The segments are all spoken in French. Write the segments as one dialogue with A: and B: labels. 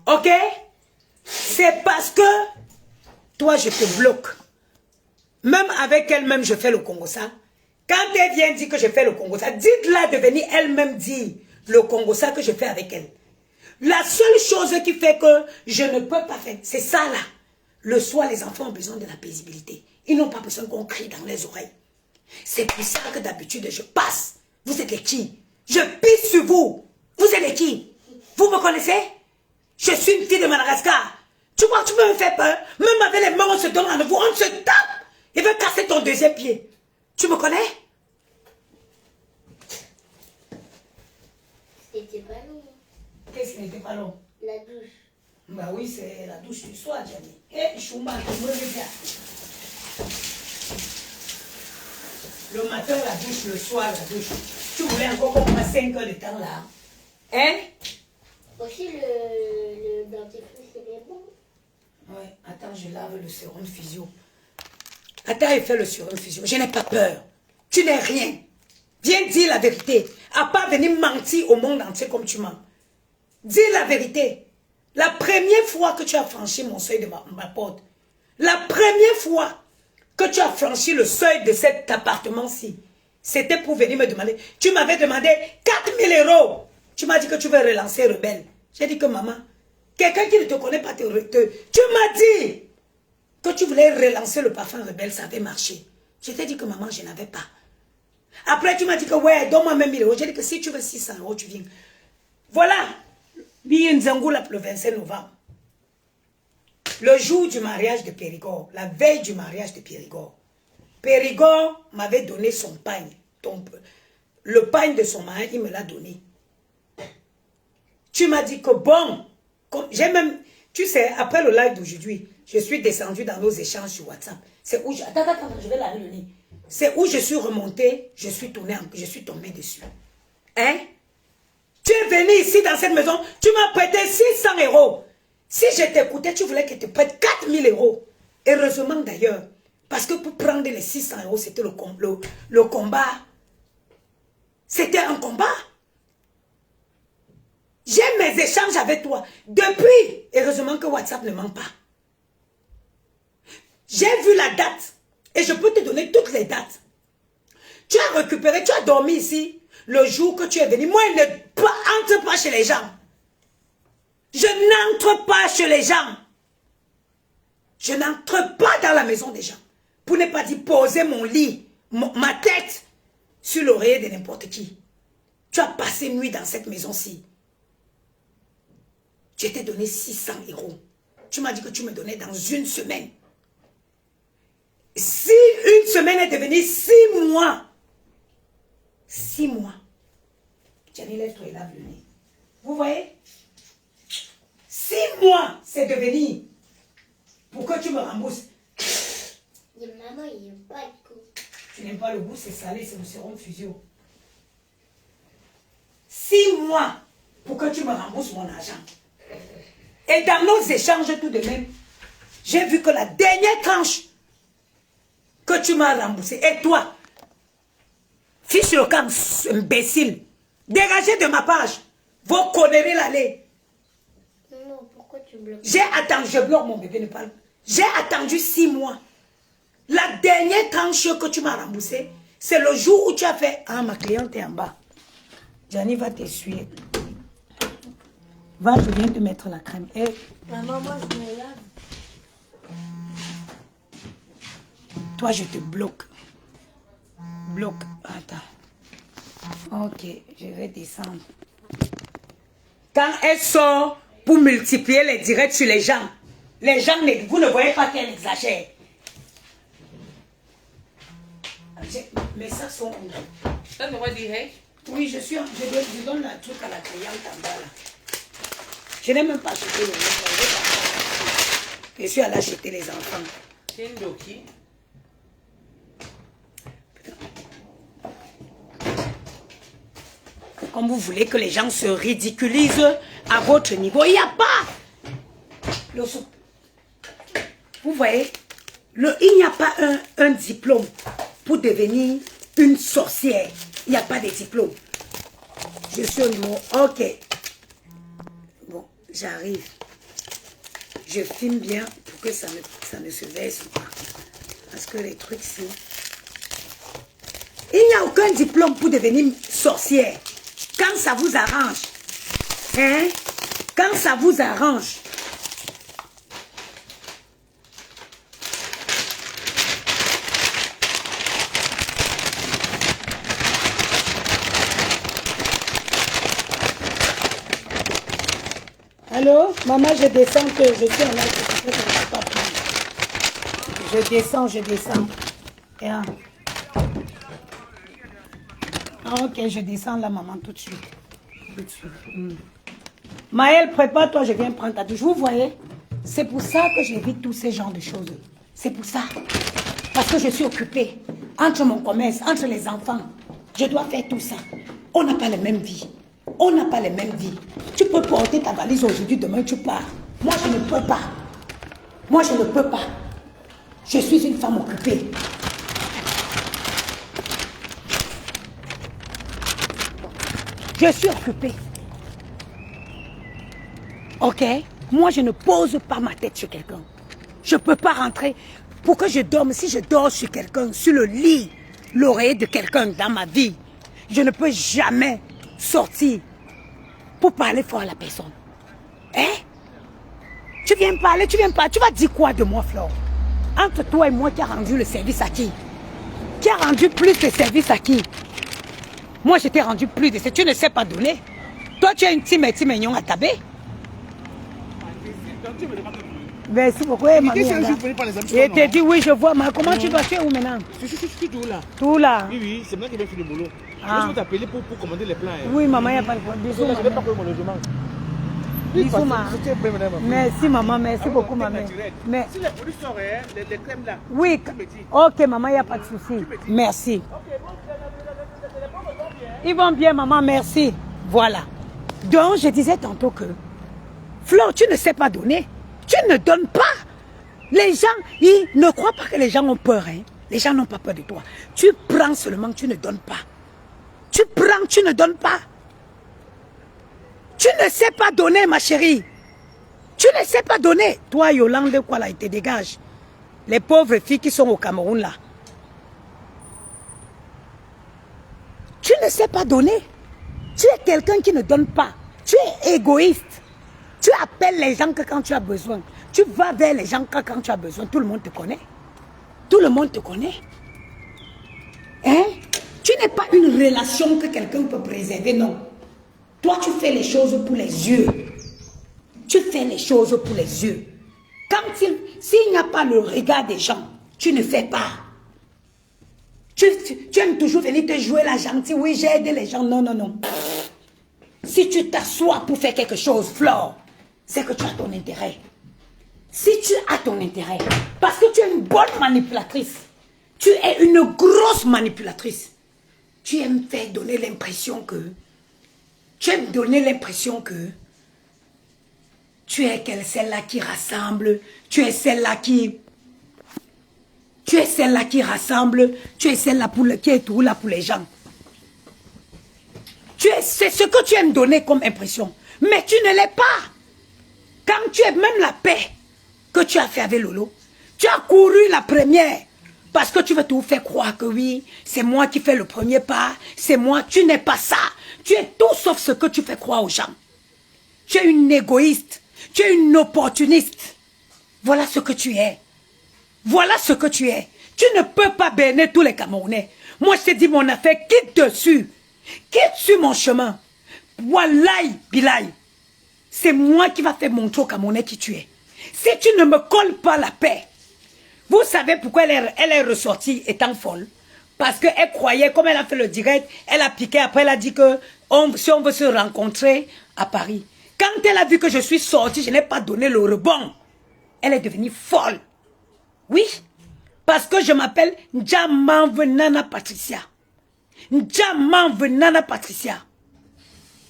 A: Ok? C'est parce que toi, je te bloque. Même avec elle-même, je fais le Congo ça. Quand elle vient dire que je fais le Congo ça, dites-la de venir elle-même dire le Congo ça que je fais avec elle. La seule chose qui fait que je ne peux pas faire, c'est ça là. Le soir, les enfants ont besoin de la paisibilité. Ils n'ont pas besoin qu'on crie dans les oreilles. C'est pour ça que d'habitude, je passe. Vous êtes les qui? Je pisse sur vous. Vous êtes les qui? Vous me connaissez? Je suis une fille de Madagascar. Tu crois que tu peux me faire peur? Même avec les mains, on se donne rendez-vous, on se tape. Il veut casser ton deuxième pied. Tu me connais?
B: C'était pas long.
A: Qu'est-ce qui n'était pas long?
B: La douche.
A: Bah oui, c'est la douche du soir, Gianni. Eh, Chouma, tu me regardes. Le matin, la douche, le soir, la douche. Tu voulais encore qu'on passe 5 heures de temps là? Hein?
B: Aussi, le dentifrice, il est bon.
A: Ouais, attends, je lave le sérum physio. Attends, il fait le sérum physio. Je n'ai pas peur. Tu n'es rien. Viens dire la vérité. À pas venir mentir au monde entier comme tu mens. Dis la vérité. La première fois que tu as franchi mon seuil de ma porte, la première fois que tu as franchi le seuil de cet appartement-ci, c'était pour venir me demander. Tu m'avais demandé 4000 €. Tu m'as dit que tu veux relancer Rebelle. J'ai dit que maman, quelqu'un qui ne te connaît pas, tu m'as dit que tu voulais relancer le parfum Rebelle, ça avait marché. Je t'ai dit que maman, je n'avais pas. Après, tu m'as dit que ouais, donne-moi même 1000 €. J'ai dit que si tu veux 600 €, tu viens. Voilà. Le 25 novembre. Le jour du mariage de Périgord, la veille du mariage de Périgord, Périgord m'avait donné son pagne. Le pagne de son mari, il me l'a donné. Tu m'as dit que bon, j'ai même, tu sais, après le live d'aujourd'hui, je suis descendu dans nos échanges sur WhatsApp. C'est où attends, je vais laver le nez. C'est où je suis remontée, je suis tombée dessus. Hein? Tu es venu ici dans cette maison, tu m'as prêté 600 €. Si je t'écoutais, tu voulais que je te prête 4000 €. Heureusement d'ailleurs, parce que pour prendre les 600 €, c'était le combat. C'était un combat. J'ai mes échanges avec toi. Depuis, heureusement que WhatsApp ne ment pas. J'ai vu la date et je peux te donner toutes les dates. Tu as récupéré, tu as dormi ici le jour que tu es venu. Moi, je n'entre pas chez les gens. Je n'entre pas chez les gens. Je n'entre pas dans la maison des gens. Pour ne pas dire poser mon lit, ma tête sur l'oreiller de n'importe qui. Tu as passé nuit dans cette maison-ci. Je t'ai donné 600 €. Tu m'as dit que tu me donnais dans une semaine. Si une semaine est devenue 6 mois. 6 mois. Gianni, lève-toi et lave le nez. Vous voyez? 6 mois, c'est devenu. Pour que tu me rembourses.
B: Maman, il n'aime pas le goût.
A: Tu n'aimes pas le goût, c'est salé, c'est le sérum physio. 6 mois pour que tu me rembourses mon argent. Et dans nos échanges tout de même, j'ai vu que la dernière tranche que tu m'as remboursée, et toi, fiche le camp, imbécile, dégagez de ma page, vos conneries l'allée.
B: Non, pourquoi tu bloques?
A: J'ai attendu, je bloque mon bébé, ne parle. J'ai attendu 6 mois. La dernière tranche que tu m'as remboursée, c'est le jour où tu as fait, ah, ma cliente est en bas. Gianni va t'essuyer. Va, je viens te mettre la crème. Et...
B: Maman, moi, je me lave.
A: Toi, je te bloque. Bloque. Attends. Ok, je vais descendre. Quand elle sort pour multiplier les directs sur les gens, vous ne voyez pas qu'elle exagère. Mais ça sont...
C: Ça me dit, hey?
A: Oui, je donne la truc à la cliente en bas là. Je n'ai même pas acheté le livre. Je suis allée acheter les enfants.
C: C'est une doki.
A: Comme vous voulez que les gens se ridiculisent à votre niveau, il n'y a pas. Vous voyez, il n'y a pas un diplôme pour devenir une sorcière. Il n'y a pas de diplôme. Je suis au niveau... Ok. Bon, j'arrive. Je filme bien pour que ça ne se verse pas. Parce que les trucs, c'est... Il n'y a aucun diplôme pour devenir sorcière. Quand ça vous arrange. Hein? Quand ça vous arrange. Allô? Maman, je descends que je suis en live. Je descends. Yeah. Ah, ok, je descends là, maman, tout de suite. Maëlle, prépare-toi, je viens prendre ta douche. Vous voyez? C'est pour ça que j'évite tous ces genres de choses. C'est pour ça. Parce que je suis occupée. Entre mon commerce, entre les enfants. Je dois faire tout ça. On n'a pas les mêmes vies. On n'a pas les mêmes vies. Tu peux porter ta valise aujourd'hui, demain tu pars. Moi, je ne peux pas. Moi, je ne peux pas. Je suis une femme occupée. Je suis occupée. Ok? Moi, je ne pose pas ma tête sur quelqu'un. Je ne peux pas rentrer pour que je dorme. Si je dors sur quelqu'un, sur le lit, l'oreiller de quelqu'un dans ma vie, je ne peux jamais sortir pour parler fort à la personne. Hein? Tu viens parler, tu vas dire quoi de moi, Flore? Entre toi et moi, qui a rendu le service à qui? Qui a rendu plus de service à qui? Moi, je t'ai rendu plus de service. Tu ne sais pas donner. Toi, tu as une petite mignon à taber. Merci beaucoup, mamie. Et t'ai dit oui, je vois, mais comment tu vas? Tu es où maintenant?
D: Je suis tout là.
A: Tout là?
D: Oui, c'est moi qui vais faire le boulot.
A: Ah.
D: Je vais t'appeler pour commander les plats.
A: Oui, maman, il n'y a pas de problème. Bisous,
D: Je ne vais pas
A: maman.
D: pour mon logement.
A: Bisous, maman. Merci, maman. Merci beaucoup, maman. Mais...
D: Si les produits sont réels, les crèmes là.
A: Oui. Ok, maman, il n'y a pas de souci. Merci. Ils vont bien, maman, merci. Voilà. Donc, je disais tantôt que, Flore, tu ne sais pas donner. Tu ne donnes pas. Les gens, ils ne croient pas que les gens ont peur. Hein. Les gens n'ont pas peur de toi. Tu prends seulement, tu ne donnes pas. Tu prends, tu ne donnes pas. Tu ne sais pas donner, ma chérie. Tu ne sais pas donner. Toi, Yolande, quoi là, il te dégage. Les pauvres filles qui sont au Cameroun là. Tu ne sais pas donner. Tu es quelqu'un qui ne donne pas. Tu es égoïste. Tu appelles les gens que quand tu as besoin. Tu vas vers les gens que quand tu as besoin. Tout le monde te connaît. Tout le monde te connaît. Hein? Tu n'es pas une relation que quelqu'un peut préserver, non. Toi, tu fais les choses pour les yeux. Tu fais les choses pour les yeux. S'il n'y a pas le regard des gens, tu ne fais pas. Tu aimes toujours venir te jouer la gentille. Oui, j'ai aidé les gens. Non, non, non. Si tu t'assois pour faire quelque chose, Flore, c'est que tu as ton intérêt. Si tu as ton intérêt, parce que tu es une bonne manipulatrice, tu es une grosse manipulatrice, tu aimes faire donner l'impression que, tu aimes donner l'impression que tu es celle-là qui rassemble, tu es celle-là qui... Tu es celle-là qui rassemble, tu es celle-là qui est tout là pour les gens. C'est ce que tu aimes donner comme impression. Mais tu ne l'es pas. Quand tu es même la paix que tu as fait avec Lolo, tu as couru la première parce que tu veux tout faire croire que oui, c'est moi qui fais le premier pas, c'est moi. Tu n'es pas ça. Tu es tout sauf ce que tu fais croire aux gens. Tu es une égoïste. Tu es une opportuniste. Voilà ce que tu es. Voilà ce que tu es. Tu ne peux pas bénir tous les Camerounais. Moi, je te dis mon affaire, quitte dessus. Quitte sur mon chemin. Wallahi, bilahi. C'est moi qui va faire montrer aux Camerounais qui tu es. Si tu ne me colles pas la paix, vous savez pourquoi elle est ressortie étant folle? Parce qu'elle croyait, comme elle a fait le direct, elle a piqué, après elle a dit que si on veut se rencontrer à Paris. Quand elle a vu que je suis sortie, je n'ai pas donné le rebond. Elle est devenue folle. Oui, parce que je m'appelle Njamanvenana Patricia. Njamanvenana Patricia.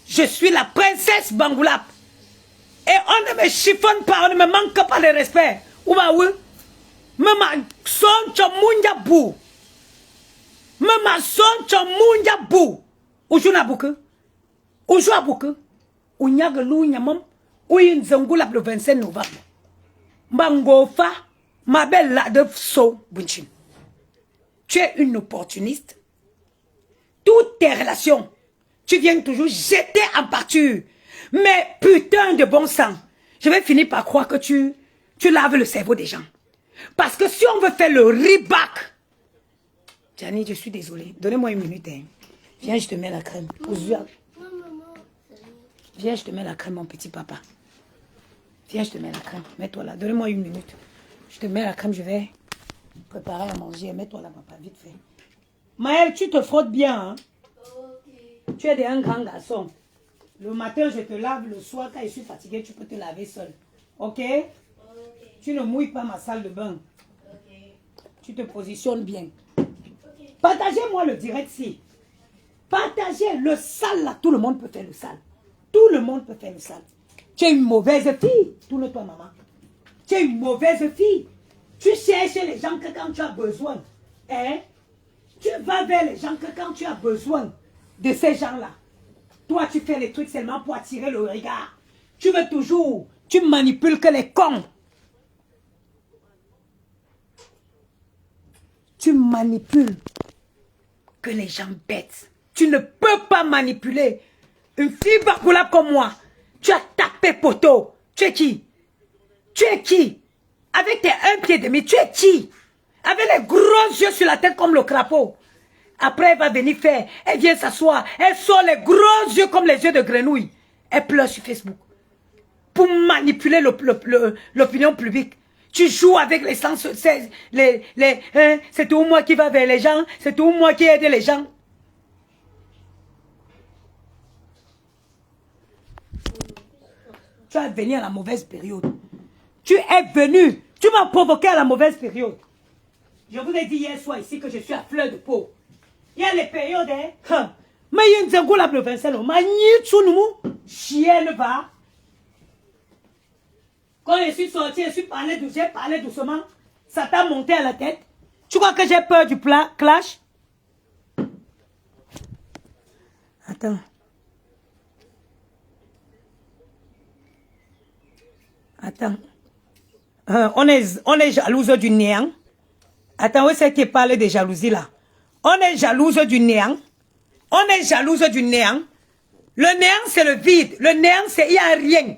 A: Je suis la princesse Bangoulap. Et on ne me chiffonne pas, on ne me manque pas de respect. Ouba oui. Mama son chamunja bou. Mama son chamunja bou. Ujuna buke. Ujua buke. Unyaga lu nyamam. Uyin zangulap le 25 novembre. Mangofa, ma belle là de so, Bunchin. Tu es une opportuniste. Toutes tes relations, tu viens toujours jeter en pâture. Mais putain de bon sang, je vais finir par croire que tu laves le cerveau des gens. Parce que si on veut faire le reback, Gianni, je suis désolée. Donnez-moi une minute. Hein. Viens, je te mets la crème. Viens, je te mets la crème, mon petit papa. Viens, je te mets la crème. Mets-toi là. Donnez-moi une minute. Je te mets la crème, je vais préparer à manger. Mets-toi là, papa, vite fait. Maël, tu te frottes bien. Hein? Okay. Tu es un grand garçon. Le matin, je te lave. Le soir, quand je suis fatiguée, tu peux te laver seul. Ok? Okay. Tu ne mouilles pas ma salle de bain. Okay. Tu te positionnes bien. Okay. Partagez-moi le direct si. Partagez le sale là. Tout le monde peut faire le sale. Tout le monde peut faire le sale. Tu es une mauvaise fille. Tourne-toi, maman. Tu es une mauvaise fille. Tu cherches les gens que quand tu as besoin. Hein? Tu vas vers les gens que quand tu as besoin de ces gens-là. Toi, tu fais les trucs seulement pour attirer le regard. Tu veux toujours. Tu manipules que les cons. Tu manipules que les gens bêtes. Tu ne peux pas manipuler une fille bakoula comme moi. Tu as tapé poteau. Tu es qui? Tu es qui? Avec tes 1 pied demi, tu es qui? Avec les gros yeux sur la tête comme le crapaud. Après, elle va venir faire. Elle vient s'asseoir. Elle sort les gros yeux comme les yeux de grenouille. Elle pleure sur Facebook. Pour manipuler l'opinion publique. Tu joues avec les sens. C'est tout moi qui va vers les gens. C'est tout moi qui aide les gens. Tu es venu à la mauvaise période. Tu es venu. Tu m'as provoqué à la mauvaise période. Je vous ai dit hier soir ici que je suis à fleur de peau. Il y a les périodes, hein. Mais il y a une zéro la provinciale. Mais chienne va. Quand je suis sorti, j'ai parlé doucement. Ça t'a monté à la tête. Tu crois que j'ai peur du clash? Attends. Attends. On est jalouse du néant. Attends, où c'est qui parle de jalousie là? On est jalouse du néant. On est jalouse du néant. Le néant, c'est le vide. Le néant, c'est il n'y a rien.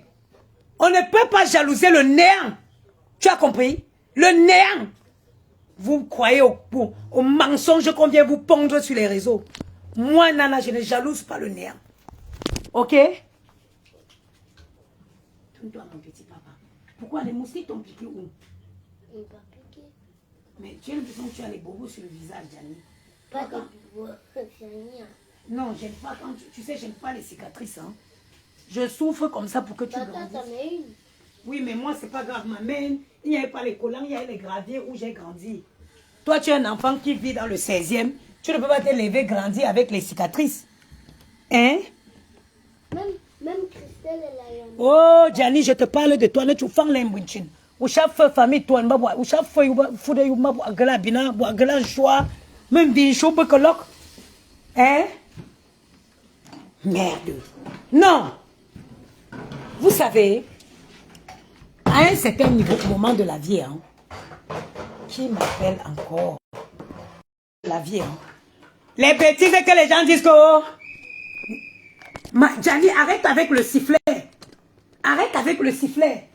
A: On ne peut pas jalouser le néant. Tu as compris? Le néant. Vous croyez au mensonge qu'on vient vous pondre sur les réseaux. Moi, Nana, je ne jalouse pas le néant. Ok? Tourne-toi, mon petit papa. Pourquoi les moustiques t'ont piqué où?
B: Il m'a piqué.
A: Mais tu as l'impression que tu as les bobos sur le visage, Gianni.
B: Pas de bois, c'est rien.
A: Non, j'aime pas quand tu sais, j'aime pas les cicatrices. Hein. Je souffre comme ça pour que tu grandisses.
B: T'en as une.
A: Oui, mais moi, c'est pas grave. Ma main, il n'y avait pas les collants, il y avait les graviers où j'ai grandi. Toi, tu es un enfant qui vit dans le 16e. Tu ne peux pas te lever, grandir avec les cicatrices. Hein?
B: Même Christelle, elle a eu un...
A: Oh, Gianni, je te parle de toi. Tu fais l'embouchin. Ou chaque famille, toi, ou chaque fois, il faut un choix. Même des choses que l'autre. Hein? Merde. Non. Vous savez, à un certain moment de la vie, hein, qui m'appelle encore la vie, hein. Les bêtises que les gens disent que... Oh, Gianni, arrête avec le sifflet. Arrête avec le sifflet.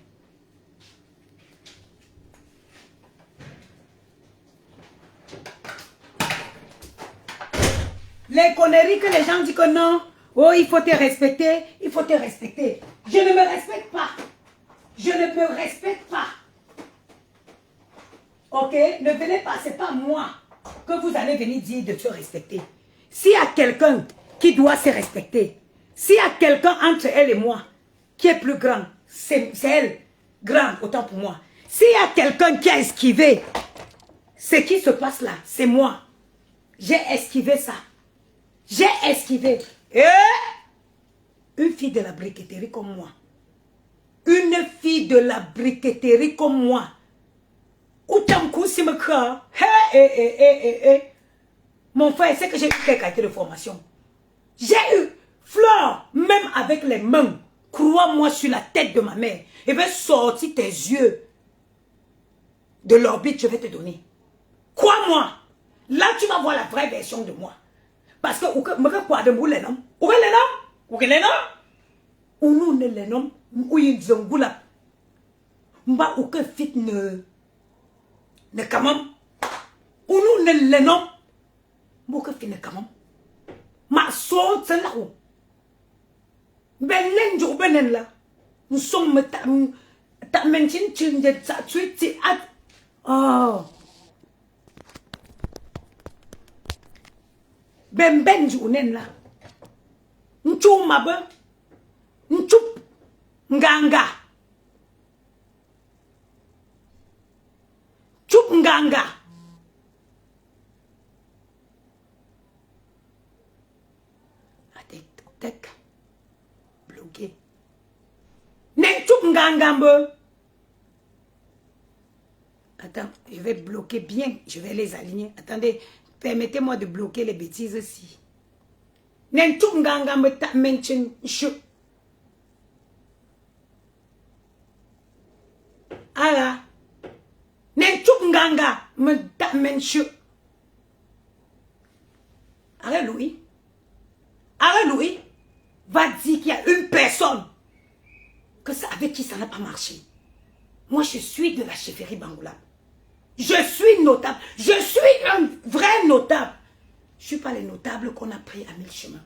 A: Les conneries que les gens disent que non. Oh, il faut te respecter. Il faut te respecter. Je ne me respecte pas. Je ne me respecte pas. Ok? Ne venez pas, c'est pas moi que vous allez venir dire de se respecter. S'il y a quelqu'un qui doit se respecter, s'il y a quelqu'un entre elle et moi qui est plus grand, c'est elle. Grande, autant pour moi. S'il y a quelqu'un qui a esquivé ce qui se passe là, c'est moi. J'ai esquivé ça. J'ai esquivé. Et une fille de la briqueterie comme moi. Une fille de la briqueterie comme moi. Mon frère, c'est que j'ai eu quelques qualités de formation. J'ai eu fleur, même avec les mains. Crois-moi sur la tête de ma mère. Elle va sortir tes yeux. de l'orbite, je vais te donner. Crois-moi. Là, tu vas voir la vraie version de moi. Parce que, quoi de vous, les noms? Où est les noms? Où est les noms? Où nous, les noms? Où ils ont goulap? Mba, où que fit ne kamam? Où nous, les noms? Où que fit ne kamam? Ma so, c'est là où? Ben, l'enjou, ben, là. Nous sommes, ta mention, tu ne sais pas, oh. Ben jounen la. Nchou mabe. Nchoup. Nganga. Choup nganga. Tek. Bloqué. Nen choup nganga mbe. Attends, je vais bloquer bien. Je vais les aligner. Attendez. Permettez-moi de bloquer les bêtises ici. Nentou nganga me ta mention chou. Ala. Nentou nganga me ta mention. Arrête Louis. Arrête Louis. Va dire qu'il y a une personne que ça, avec qui ça n'a pas marché. Moi je suis de la chefferie Bangoulap. Je suis notable. Je suis un vrai notable. Je ne suis pas les notables qu'on a pris à 1000 chemins.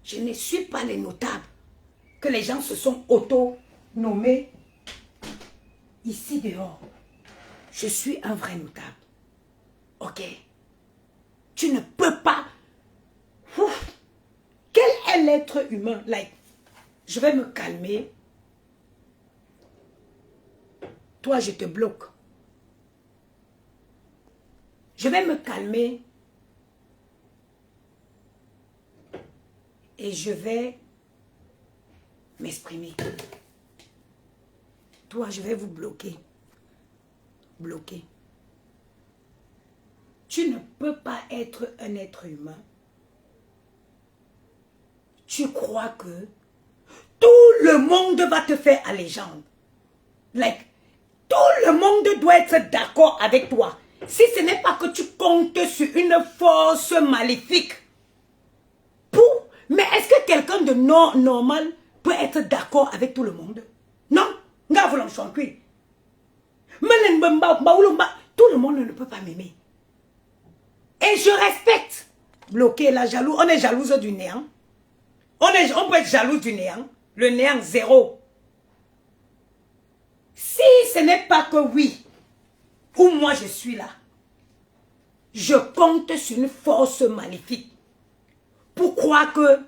A: Je ne suis pas les notables que les gens se sont auto-nommés ici dehors. Je suis un vrai notable. Ok? Tu ne peux pas... Ouf. Quel est l'être humain? Like, je vais me calmer. Toi, je te bloque. Je vais me calmer. Et je vais m'exprimer. Toi, je vais vous bloquer. Bloquer. Tu ne peux pas être un être humain. Tu crois que tout le monde va te faire allégeance. Like, tout le monde doit être d'accord avec toi. Si ce n'est pas que tu comptes sur une force maléfique. Mais est-ce que quelqu'un de normal peut être d'accord avec tout le monde? Non. Tout le monde ne peut pas m'aimer. Et je respecte. Bloquer la jalouse. On est jalouse du néant. On peut être jaloux du néant. Le néant zéro. Si ce n'est pas que oui, ou moi je suis là, je compte sur une force maléfique pour croire que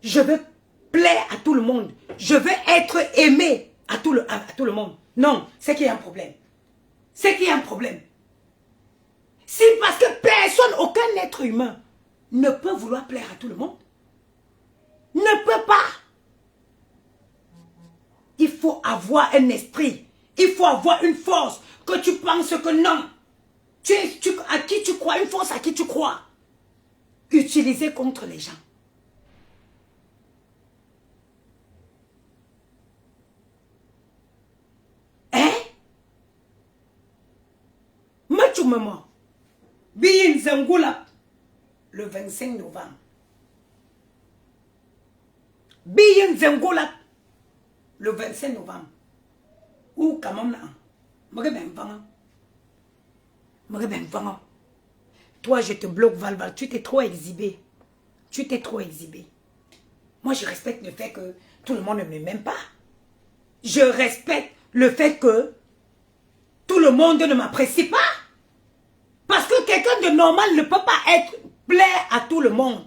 A: je veux plaire à tout le monde. Je veux être aimé à tout le monde. Non, c'est qu'il y a un problème. C'est qu'il y a un problème. C'est parce que personne, aucun être humain ne peut vouloir plaire à tout le monde. Ne peut pas. Il faut avoir un esprit. Il faut avoir une force. Que tu penses que non. À qui tu crois, une force à qui tu crois. Utilisée contre les gens. Hein? Machoumemo. Bien Zangoula. Le 25 novembre. Bien Zangoula. Le 25 novembre. Ou quand même là. Toi, je te bloque, Valval. Tu t'es trop exhibé. Tu t'es trop exhibé. Moi, je respecte le fait que tout le monde ne m'aime pas. Je respecte le fait que tout le monde ne m'apprécie pas. Parce que quelqu'un de normal ne peut pas être plaire à tout le monde.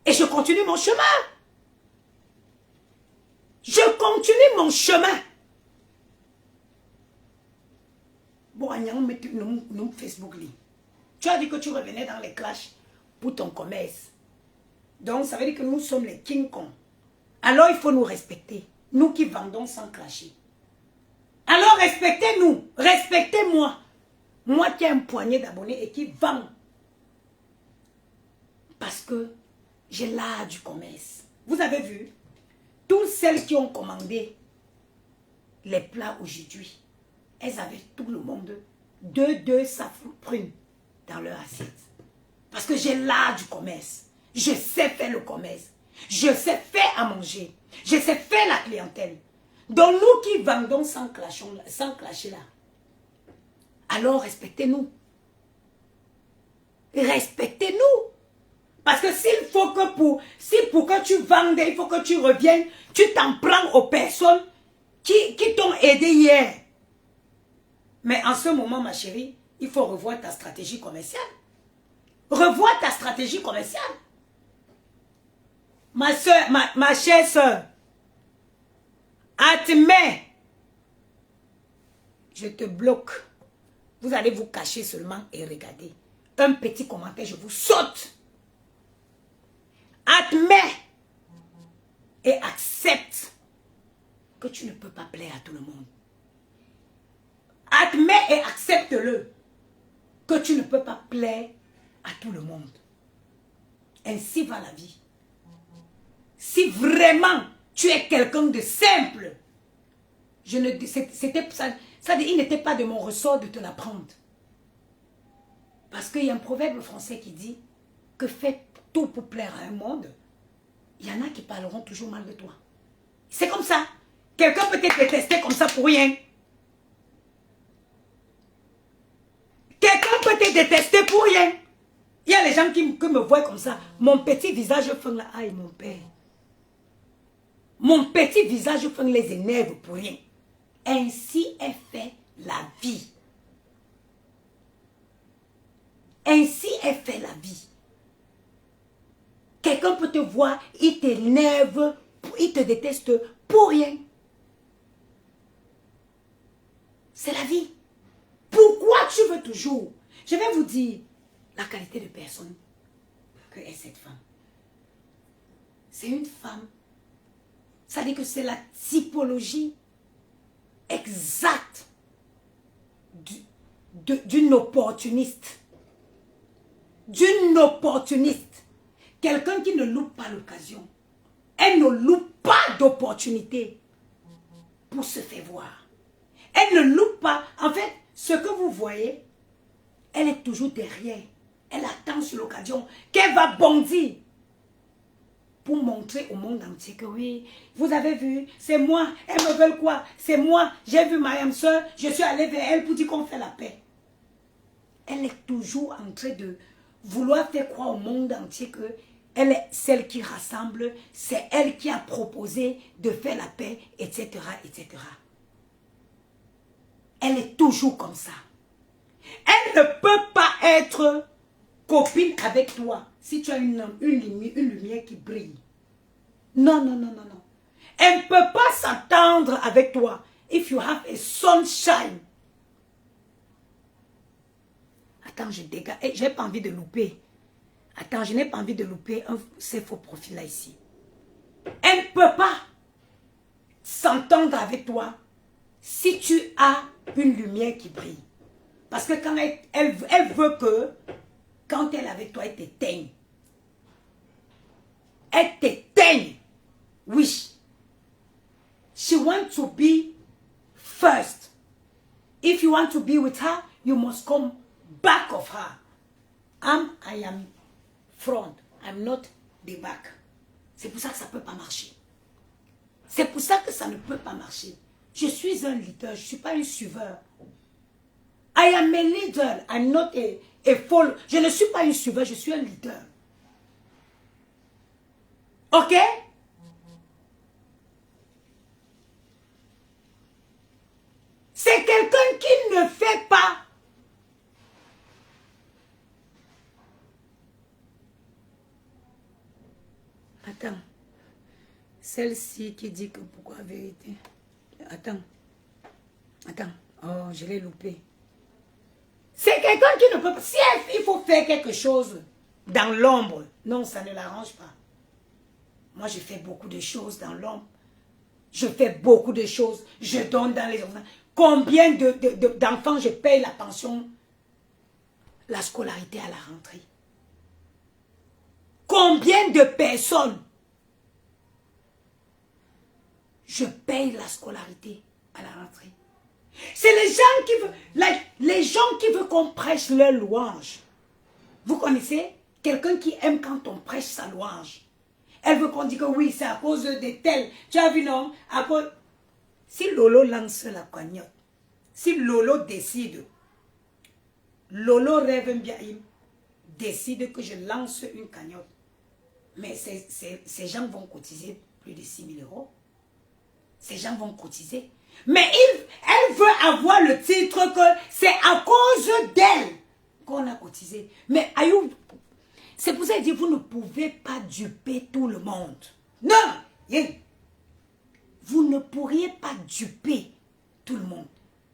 A: Et je continue mon chemin. Je continue mon chemin. Bon, nous Facebook. Tu as dit que tu revenais dans les clashs pour ton commerce. Donc, ça veut dire que nous sommes les King Kong. Alors, il faut nous respecter. Nous qui vendons sans clasher. Alors, respectez-nous. Respectez-moi. Moi qui ai un poignet d'abonnés et qui vend. Parce que j'ai l'art du commerce. Vous avez vu? Toutes celles qui ont commandé les plats aujourd'hui, elles avaient tout le monde deux safrunes dans leur assiette. Parce que j'ai l'art du commerce. Je sais faire le commerce. Je sais faire à manger. Je sais faire la clientèle. Donc nous qui vendons sans clasher là, alors respectez-nous. Respectez-nous. Parce que s'il faut que pour que tu vendes, il faut que tu reviennes, tu t'en prends aux personnes qui t'ont aidé hier. Mais en ce moment, ma chérie, il faut revoir ta stratégie commerciale. Revois ta stratégie commerciale. Ma soeur, ma chère soeur, admets, je te bloque. Vous allez vous cacher seulement et regarder. Un petit commentaire, je vous saute. Admets et accepte que tu ne peux pas plaire à tout le monde. Admets et accepte-le que tu ne peux pas plaire à tout le monde. Ainsi va la vie. Si vraiment tu es quelqu'un de simple, il n'était pas de mon ressort de te l'apprendre. Parce qu'il y a un proverbe français qui dit que fais tout pour plaire à un monde. Il y en a qui parleront toujours mal de toi. C'est comme ça. Quelqu'un peut te détester comme ça pour rien. Quelqu'un peut te détester pour rien. Il y a les gens qui me voient comme ça. Mon petit visage fin là. Aïe, mon père. Mon petit visage fin les énerve pour rien. Ainsi est fait la vie. Ainsi est fait la vie. Quelqu'un peut te voir, il t'énerve, il te déteste pour rien. C'est la vie. Pourquoi tu veux toujours? Je vais vous dire la qualité de personne que est cette femme. C'est une femme. Ça dit que c'est la typologie exacte d'une opportuniste. D'une opportuniste. Quelqu'un qui ne loupe pas l'occasion. Elle ne loupe pas d'opportunité pour se faire voir. Elle ne loupe pas. En fait, ce que vous voyez, elle est toujours derrière. Elle attend sur l'occasion qu'elle va bondir pour montrer au monde entier que oui, vous avez vu, c'est moi, elles me veulent quoi? C'est moi, j'ai vu ma âme sœur, je suis allée vers elle pour dire qu'on fait la paix. Elle est toujours en train de vouloir faire croire au monde entier que elle est celle qui rassemble, c'est elle qui a proposé de faire la paix, etc., etc. Elle est toujours comme ça. Elle ne peut pas être copine avec toi si tu as une lumière qui brille. Non, non, non, non, non. Elle ne peut pas s'attendre avec toi if you have a sunshine. Attends, je dégage. Je n'ai pas envie de louper. Attends, je n'ai pas envie de louper ces faux profils-là ici. Elle ne peut pas s'entendre avec toi si tu as une lumière qui brille. Parce que quand elle veut que, quand elle est avec toi, elle t'éteigne. Elle t'éteigne. Oui. She wants to be first. If you want to be with her, you must come back of her. I am front. I'm not the back. C'est pour ça que ça ne peut pas marcher. C'est pour ça que ça ne peut pas marcher. Je suis un leader, je ne suis pas un suiveur. I am a leader, I'm not a follower. Je ne suis pas un suiveur, je suis un leader. Ok? C'est quelqu'un qui ne fait pas. Attends. Celle-ci qui dit que pourquoi vérité? Attends. Attends. Oh, je l'ai loupé. C'est quelqu'un qui ne peut pas. Si il faut faire quelque chose dans l'ombre, non, ça ne l'arrange pas. Moi, je fais beaucoup de choses dans l'ombre. Je fais beaucoup de choses. Je donne dans les enfants. Combien d'enfants je paye la pension, la scolarité à la rentrée? Combien de personnes je paye la scolarité à la rentrée. C'est les gens qui veulent, les gens qui veulent qu'on prêche leur louange. Vous connaissez quelqu'un qui aime quand on prêche sa louange. Elle veut qu'on dise que oui, c'est à cause de tel. Tu as vu, non? À cause... Si Lolo lance la cagnotte, si Lolo décide, Lolo rêve bien, il décide que je lance une cagnotte, mais ces gens vont cotiser plus de 6 000 euros. Ces gens vont cotiser. Mais elle veut avoir le titre que c'est à cause d'elle qu'on a cotisé. Mais Ayoub, c'est pour ça que je dis, vous ne pouvez pas duper tout le monde. Non! Vous ne pourriez pas duper tout le monde.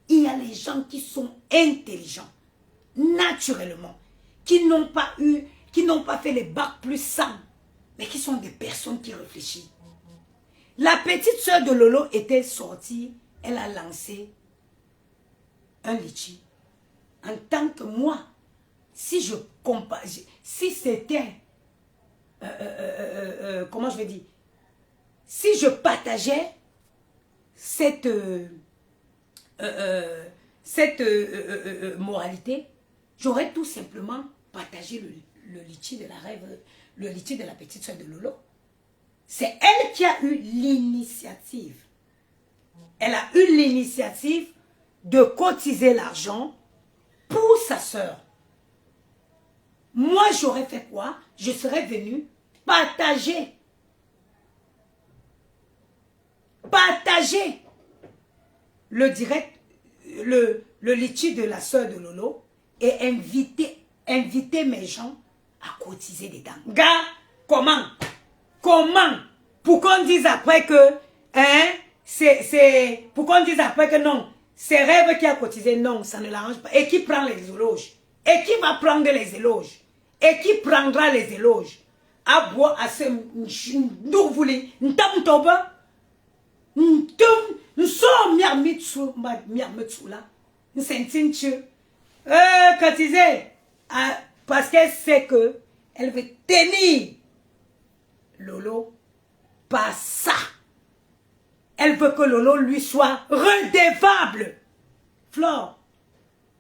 A: Il y a les gens qui sont intelligents, naturellement, qui n'ont pas fait les bacs plus 100, mais qui sont des personnes qui réfléchissent. La petite soeur de Lolo était sortie, elle a lancé un litchi. En tant que moi, si je compare, si c'était, comment je vais dire, si je partageais cette moralité, j'aurais tout simplement partagé le litchi de la rêve, le litchi de la petite soeur de Lolo. C'est elle qui a eu l'initiative. Elle a eu l'initiative de cotiser l'argent pour sa soeur. Moi, j'aurais fait quoi? Je serais venue partager le direct, le litchi de la soeur de Lolo et inviter mes gens à cotiser dedans. Gars, comment? Pour qu'on dise après que, pour qu'on dise après que non, c'est Rêve qui a cotisé, non, ça ne l'arrange pas. Et qui prend les éloges? Et qui va prendre les éloges? Et qui prendra les éloges? À boire à ce nous voulez, nous toba, nous sommes miamitsu là, nous sentinchu, cotiser, parce qu'elle sait que elle veut tenir Lolo par ça. Elle veut que Lolo lui soit redevable. Flore,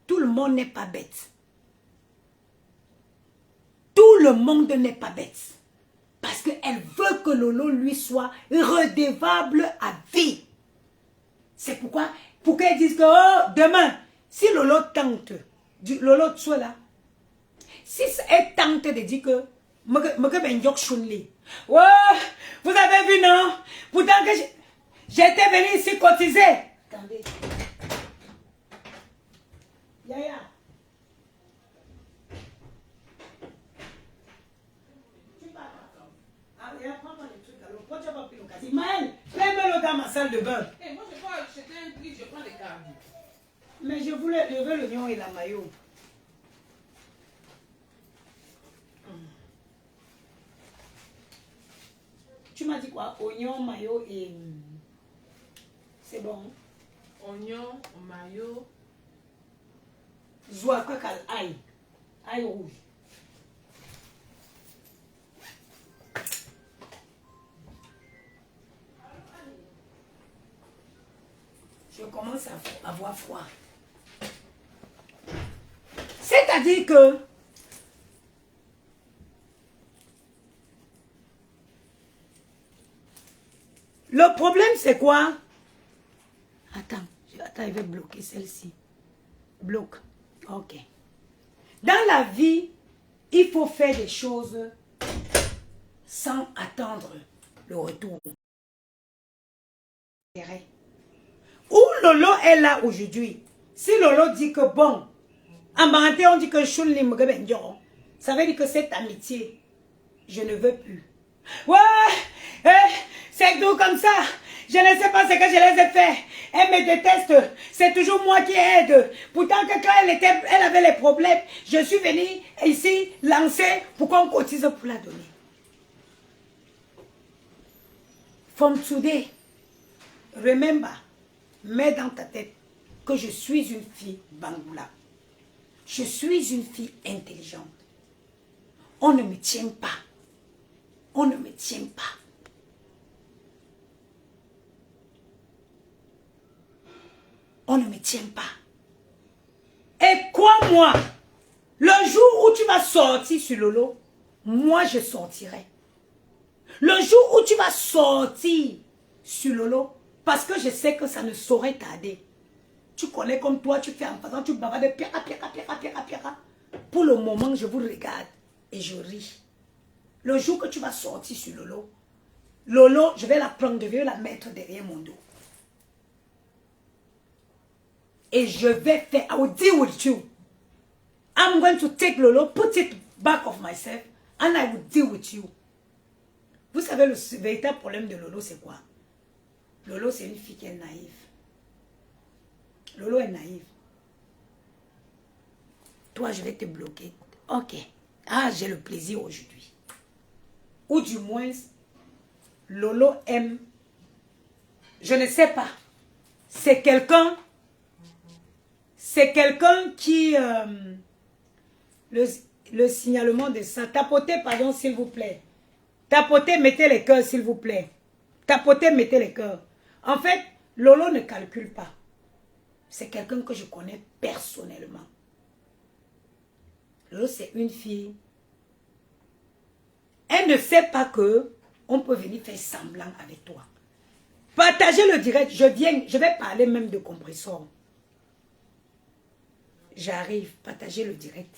A: tout le monde n'est pas bête. Tout le monde n'est pas bête. Parce qu'elle veut que Lolo lui soit redevable à vie. C'est pourquoi elle dise que oh, demain, si Lolo tente, Lolo soit là, si elle tente de dire que ouais, vous avez vu, non? Pourtant que j'étais venu ici cotiser. Attendez. Yaya. Tu pars pas. Ah, prends-moi les trucs alors. Pourquoi tu n'as pas pris l'occasion? Maël, mets-le dans ma salle de bain.
C: Et moi, je crois que j'étais un prix, je prends les cartes.
A: Mais je veux l'oignon et la maillot. Tu m'as dit quoi? Oignon, maillot et... C'est bon.
C: Oignon, maillot.
A: Zoua, quoi qu'elle aille. Aille rouge. Je commence à avoir froid. C'est-à-dire que le problème, c'est quoi? Attends, il va bloquer celle-ci. Bloque. Ok. Dans la vie, il faut faire des choses sans attendre le retour. Où Lolo est là aujourd'hui, si Lolo dit que bon, en Banté, on dit que ça veut dire que cette amitié, je ne veux plus. Ouais, c'est tout comme ça. Je ne sais pas ce que je les ai fait. Elle me déteste. C'est toujours moi qui aide. Pourtant que quand elle avait les problèmes, je suis venue ici lancer pour qu'on cotise pour la donner. From today, remember, mets dans ta tête que je suis une fille Bangoula. Je suis une fille intelligente. On ne me tient pas. On ne me tient pas. on ne me tient pas. Et crois-moi, le jour où tu vas sortir sur Lolo, moi je sortirai. Le jour où tu vas sortir sur Lolo, parce que je sais que ça ne saurait tarder. Tu connais comme toi, tu fais en faisant, tu bavardes, piara. Pour le moment, je vous regarde et je ris. Le jour que tu vas sortir sur Lolo, Lolo, je vais la prendre, je vais la mettre derrière mon dos. Et je vais faire, I will deal with you. I'm going to take Lolo, put it back of myself, and I will deal with you. Vous savez, le véritable problème de Lolo, c'est quoi? Lolo, c'est une fille qui est naïve. Lolo est naïve. Toi, je vais te bloquer. Ok. Ah, j'ai le plaisir aujourd'hui. Ou du moins, Lolo aime. Je ne sais pas. C'est quelqu'un. C'est quelqu'un qui... le signalement de ça. Tapotez, pardon, s'il vous plaît. Tapotez, mettez les cœurs, s'il vous plaît. Tapotez, mettez les cœurs. En fait, Lolo ne calcule pas. C'est quelqu'un que je connais personnellement. Lolo, c'est une fille. Elle ne sait pas que on peut venir faire semblant avec toi. Partagez le direct. Je vais parler même de compresseur. J'arrive. Partagez le direct.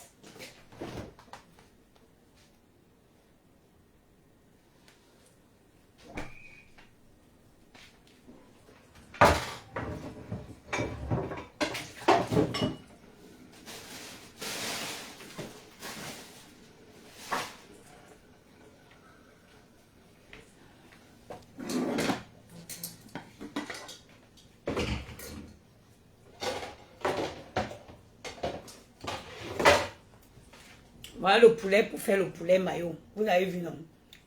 A: Voilà le poulet pour faire le poulet maillot. Vous avez vu, non?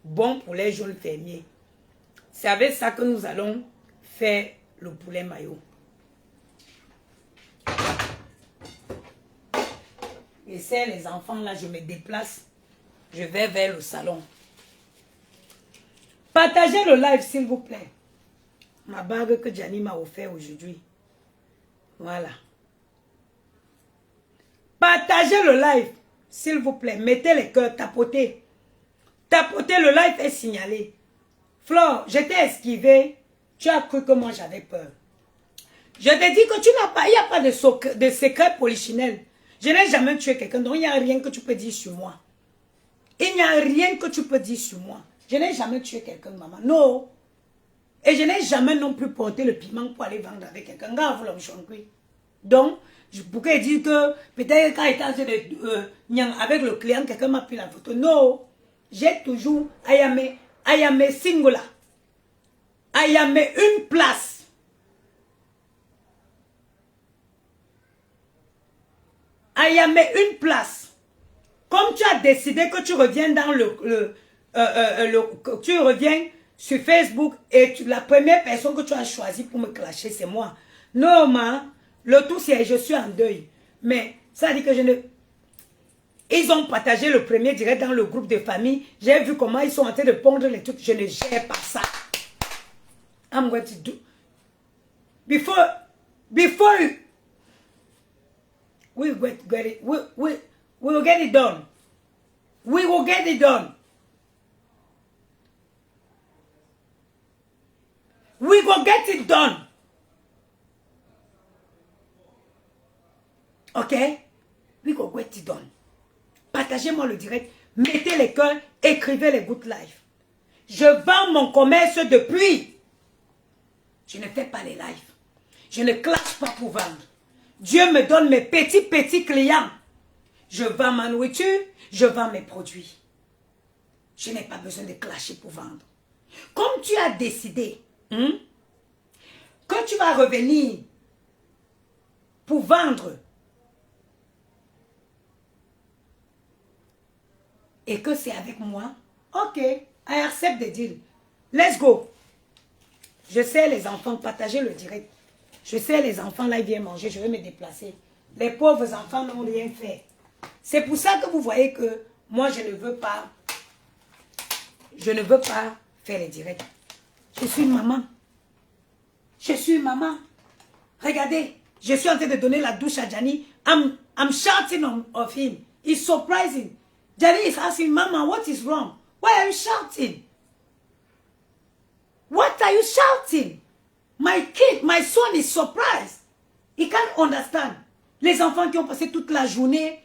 A: Bon poulet jaune fermier. C'est avec ça que nous allons faire le poulet maillot. Et c'est les enfants là, je me déplace. Je vais vers le salon. Partagez le live s'il vous plaît. Ma bague que Gianni m'a offert aujourd'hui. Voilà. Partagez le live. S'il vous plaît, mettez les cœurs, tapotez. Tapotez, le live est signalé. Flore, je t'ai esquivé. Tu as cru que moi j'avais peur. Je te dis que tu n'as pas, il n'y a pas de secret polichinelle. Je n'ai jamais tué quelqu'un, donc il n'y a rien que tu peux dire sur moi. Il n'y a rien que tu peux dire sur moi. Je n'ai jamais tué quelqu'un, maman. Non. Et je n'ai jamais non plus porté le piment pour aller vendre avec quelqu'un. Donc, je pourrais dire que peut-être quand il était en train de avec le client, quelqu'un m'a pris la photo. Non, j'ai toujours I am a singular. I am une place. I am une place. Comme tu as décidé que tu reviens dans tu reviens sur Facebook et la première personne que tu as choisi pour me clasher, c'est moi. Non, ma. Le tout, c'est je suis en deuil. Mais ça dit que je ne... Ils ont partagé le premier direct dans le groupe de famille. J'ai vu comment ils sont en train de pondre les trucs. Je ne gère pas ça. I'm going to do... Before we will get it. We will get it done. We will get it done. We will get it done. Ok? We go get it done. Partagez-moi le direct. Mettez les cœurs. Écrivez les good life. Je vends mon commerce depuis. Je ne fais pas les lives. Je ne classe pas pour vendre. Dieu me donne mes petits clients. Je vends ma nourriture. Je vends mes produits. Je n'ai pas besoin de clasher pour vendre. Comme tu as décidé que tu vas revenir pour vendre et que c'est avec moi, ok, I accept the deal. Let's go. Je sais les enfants, partagez le direct. Je sais les enfants là, ils viennent manger, je vais me déplacer. Les pauvres enfants n'ont rien fait. C'est pour ça que vous voyez que moi je ne veux pas faire les directs. Je suis une maman. Je suis une maman. Regardez, Je suis en train de donner la douche à Johnny. I'm shouting of him. It's surprising. Johnny is asking, Mama, what is wrong? Why are you shouting? What are you shouting? My kid, my son is surprised. He can't understand. Les enfants qui ont passé toute la journée.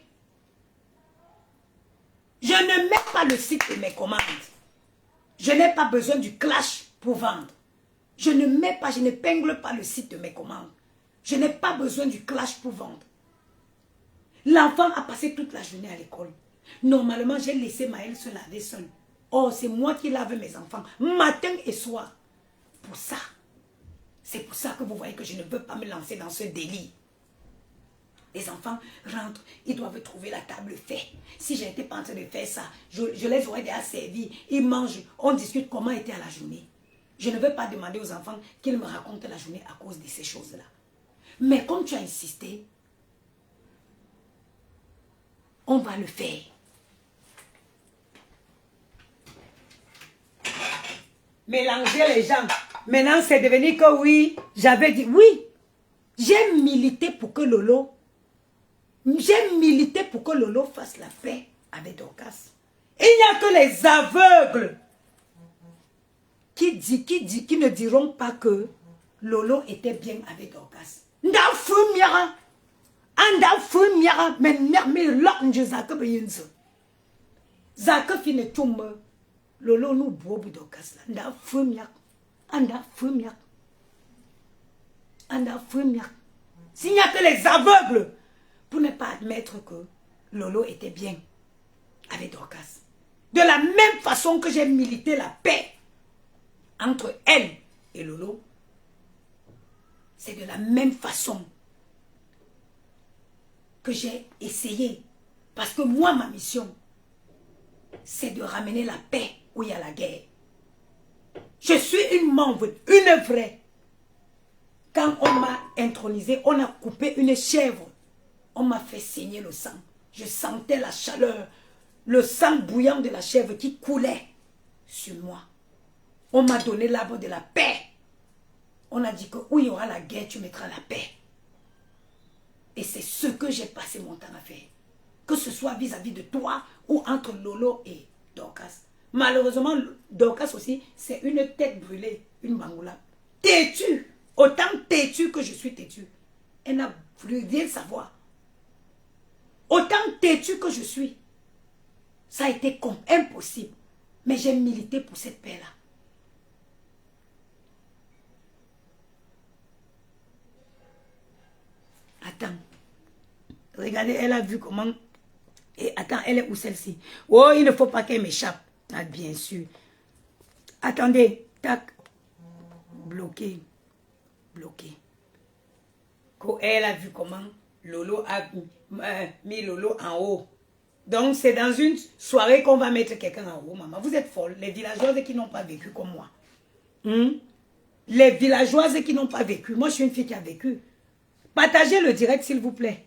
A: Je ne mets pas le site de mes commandes. Je n'ai pas besoin du clash pour vendre. Je ne mets pas, je n'épingle pas le site de mes commandes. Je n'ai pas besoin du clash pour vendre. L'enfant a passé toute la journée à l'école. Normalement, j'ai laissé Maël se laver seul. Oh, c'est moi qui lave mes enfants, matin et soir. Pour ça. C'est pour ça que vous voyez que je ne veux pas me lancer dans ce délit. Les enfants rentrent, ils doivent trouver la table faite. Si je n'étais pas en train de faire ça, je les aurais déjà servis. Ils mangent, on discute comment était la journée. Je ne veux pas demander aux enfants qu'ils me racontent la journée à cause de ces choses-là. Mais comme tu as insisté, on va le faire. Mélanger les gens. Maintenant, c'est devenu que oui, j'avais dit oui. J'ai milité pour que Lolo fasse la paix avec Dorcas. Il n'y a que les aveugles qui ne diront pas que Lolo était bien avec Dorcas. Lolo nous boit Dorcas. S'il n'y a que les aveugles pour ne pas admettre que Lolo était bien avec Dorcas. De la même façon que j'ai milité la paix entre elle et Lolo, c'est de la même façon que j'ai essayé. Parce que moi, ma mission, c'est de ramener la paix où il y a la guerre. Je suis une membre, une vraie. Quand on m'a intronisé, on a coupé une chèvre. On m'a fait saigner le sang. Je sentais la chaleur, le sang bouillant de la chèvre qui coulait sur moi. On m'a donné l'arbre de la paix. On a dit que où il y aura la guerre, tu mettras la paix. Et c'est ce que j'ai passé mon temps à faire. Que ce soit vis-à-vis de toi ou entre Lolo et Dorcas. Malheureusement, Dorcas aussi, c'est une tête brûlée, une bangoula. Têtue, autant têtue que je suis têtue. Elle n'a voulu rien savoir. Autant têtue que je suis. Ça a été impossible. Mais j'ai milité pour cette paix-là. Attends. Regardez, elle a vu comment... Et attends, elle est où celle-ci? Oh, il ne faut pas qu'elle m'échappe. Ah, bien sûr. Attendez. Tac. Bloqué. Bloqué. Elle a vu comment Lolo a mis Lolo en haut. Donc, c'est dans une soirée qu'on va mettre quelqu'un en haut, maman. Vous êtes folle. Les villageoises qui n'ont pas vécu comme moi. Les villageoises qui n'ont pas vécu. Moi, je suis une fille qui a vécu. Partagez le direct, s'il vous plaît.